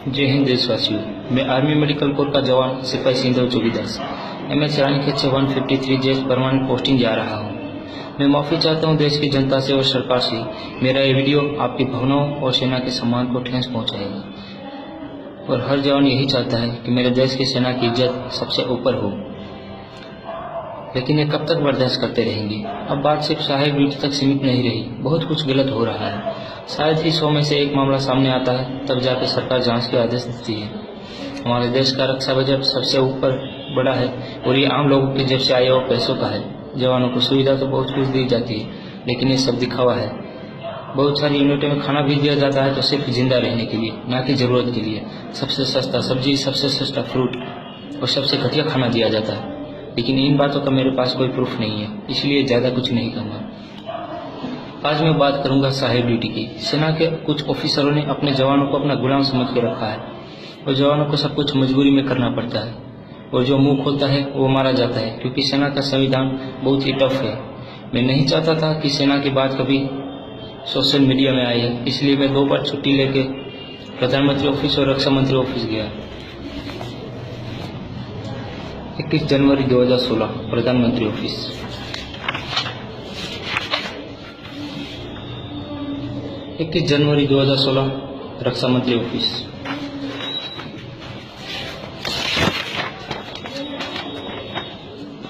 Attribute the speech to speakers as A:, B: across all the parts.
A: जय हिंद देशवासियों। मैं आर्मी मेडिकल कोर का जवान सिपाही सिंधव चौकीदास MS रानीखेत से 153 जेएस परमानेंट पोस्टिंग जा रहा हूँ। मैं माफ़ी चाहता हूँ देश की जनता से और सरकार से। मेरा ये वीडियो आपकी भावनाओं और सेना के सम्मान को ठेस पहुँचाएगा और हर जवान यही चाहता है कि मेरे देश की सेना की इज्जत सबसे ऊपर हो। लेकिन ये कब तक बर्दाश्त करते रहेंगे? अब बात सिर्फ सहायक ड्यूटी तक सीमित नहीं रही, बहुत कुछ गलत हो रहा है। शायद ही 100 में से एक मामला सामने आता है, तब जाकर सरकार जांच के आदेश देती है। हमारे देश का रक्षा बजट सबसे ऊपर बड़ा है और ये आम लोगों की जेब से आए और पैसों का है। जवानों को सुविधा तो बहुत कुछ दी जाती है, लेकिन ये सब दिखावा है। बहुत सारी यूनिटों में खाना भी दिया जाता है तो सिर्फ जिंदा रहने के लिए, ना कि जरूरत के लिए। सबसे सस्ता सब्जी, सबसे सस्ता फ्रूट और सबसे घटिया खाना दिया जाता है। लेकिन इन बातों का मेरे पास कोई प्रूफ नहीं है, इसलिए ज़्यादा कुछ नहीं कहूँगा। आज मैं बात करूँगा सहायक ड्यूटी की। सेना के कुछ ऑफिसरों ने अपने जवानों को अपना गुलाम समझ के रखा है और जवानों को सब कुछ मजबूरी में करना पड़ता है और जो मुंह खोलता है वो मारा जाता है, क्योंकि सेना का संविधान बहुत ही टफ है। मैं नहीं चाहता था कि सेना की बात कभी सोशल मीडिया में आई है, इसलिए मैं 2 बार छुट्टी लेके प्रधानमंत्री ऑफिस और रक्षा मंत्री ऑफिस गया। 21 जनवरी 2016 प्रधानमंत्री ऑफिस, 21 जनवरी 2016 रक्षा मंत्री ऑफिस,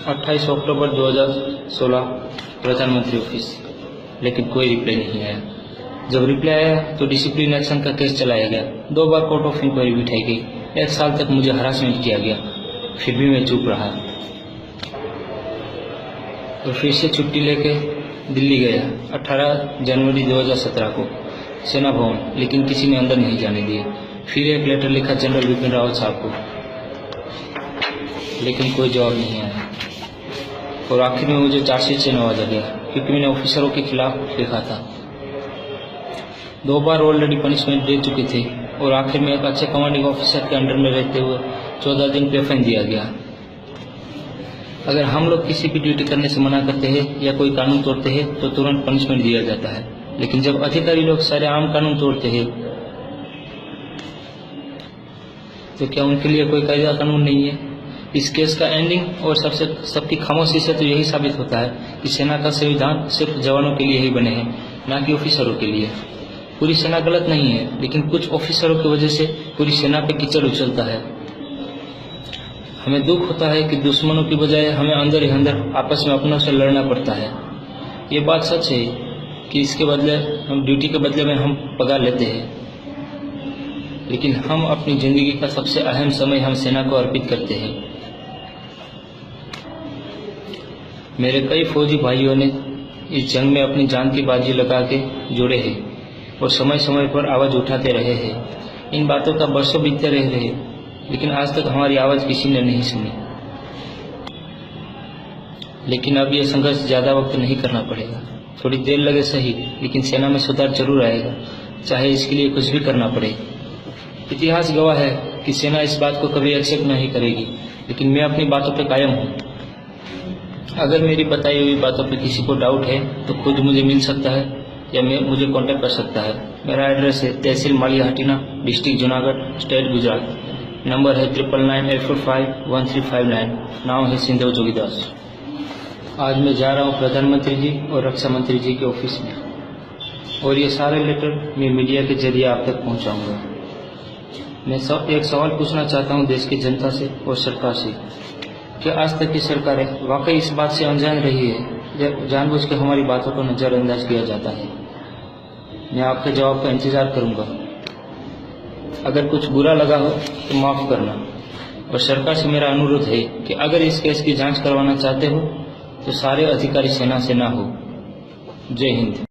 A: 28 अक्टूबर 2016 प्रधानमंत्री ऑफिस। लेकिन कोई रिप्लाई नहीं आया। जब रिप्लाई आया तो डिसिप्लिन एक्शन का केस चलाया गया। 2 बार कोर्ट ऑफ इंक्वायरी बिठाई गई। 1 साल तक मुझे हरासमेंट किया गया, फिर भी मैं चुप रहा और फिर से छुट्टी लेके दिल्ली गया 18 जनवरी 2017 को सेना भवन, लेकिन किसी ने अंदर नहीं जाने दिए। फिर एक लेटर लिखा जनरल बिपिन रावत साहब को, लेकिन कोई जवाब नहीं आया और आखिर में मुझे चार्जशीट से नवाजा गया, क्योंकि मैंने ऑफिसरों के खिलाफ लिखा था। 2 बार ऑलरेडी पनिशमेंट दे चुके थे और आखिर में एक अच्छे कमांडिंग ऑफिसर के अंडर में रहते हुए 14 दिन पे फाइन दिया गया। अगर हम लोग किसी भी ड्यूटी करने से मना करते हैं या कोई कानून तोड़ते हैं तो तुरंत पनिशमेंट दिया जाता है, लेकिन जब अधिकारी लोग सारे आम कानून तोड़ते हैं तो क्या उनके लिए कोई कायदा कानून नहीं है? इस केस का एंडिंग और सबकी खामोशी से तो यही साबित होता है कि सेना का संविधान सिर्फ जवानों के लिए ही बने हैं, ना कि ऑफिसरों के लिए। पूरी सेना गलत नहीं है, लेकिन कुछ ऑफिसरों की वजह से पूरी सेना पे कीचड़ उछलता है। हमें दुख होता है कि दुश्मनों की बजाय हमें अंदर ही अंदर आपस में अपनों से लड़ना पड़ता है। ये बात सच है कि इसके बदले हम ड्यूटी के बदले में हम पगार लेते हैं, लेकिन हम अपनी जिंदगी का सबसे अहम समय हम सेना को अर्पित करते हैं। मेरे कई फौजी भाइयों ने इस जंग में अपनी जान की बाजी लगा के जोड़े हैं और समय समय पर आवाज उठाते रहे हैं। इन बातों का बरसों बीतते रहे, लेकिन आज तक हमारी आवाज किसी ने नहीं सुनी। लेकिन अब यह संघर्ष ज्यादा वक्त नहीं करना पड़ेगा। थोड़ी देर लगे सही, लेकिन सेना में सुधार जरूर आएगा, चाहे इसके लिए कुछ भी करना पड़े। इतिहास गवाह है कि सेना इस बात को कभी एक्सेप्ट नहीं करेगी, लेकिन मैं अपनी बातों पर कायम हूँ। अगर मेरी बताई हुई बातों पर किसी को डाउट है तो खुद मुझे मिल सकता है या मुझे कांटेक्ट कर सकता है। मेरा एड्रेस है tehsil Maliya Hatina, district Junagadh, state Gujarat. Number है 9998451359। नाम है सिंधव चौकीदास। आज मैं जा रहा हूँ प्रधानमंत्री जी और रक्षा मंत्री जी के ऑफिस में, और ये सारे लेटर मैं मीडिया के जरिए आप तक पहुँचाऊँगा। मैं एक सवाल पूछना चाहता हूँ देश की जनता से और सरकार से, कि आज तक की सरकारें वाकई इस बात से अनजान रही है, जानबूझ के हमारी बातों को नजरअंदाज किया जाता है? मैं आपके जवाब का इंतजार करूंगा। अगर कुछ बुरा लगा हो तो माफ करना, और सरकार से मेरा अनुरोध है कि अगर इस केस की जांच करवाना चाहते हो तो सारे अधिकारी सेना से ना हो। जय हिंद।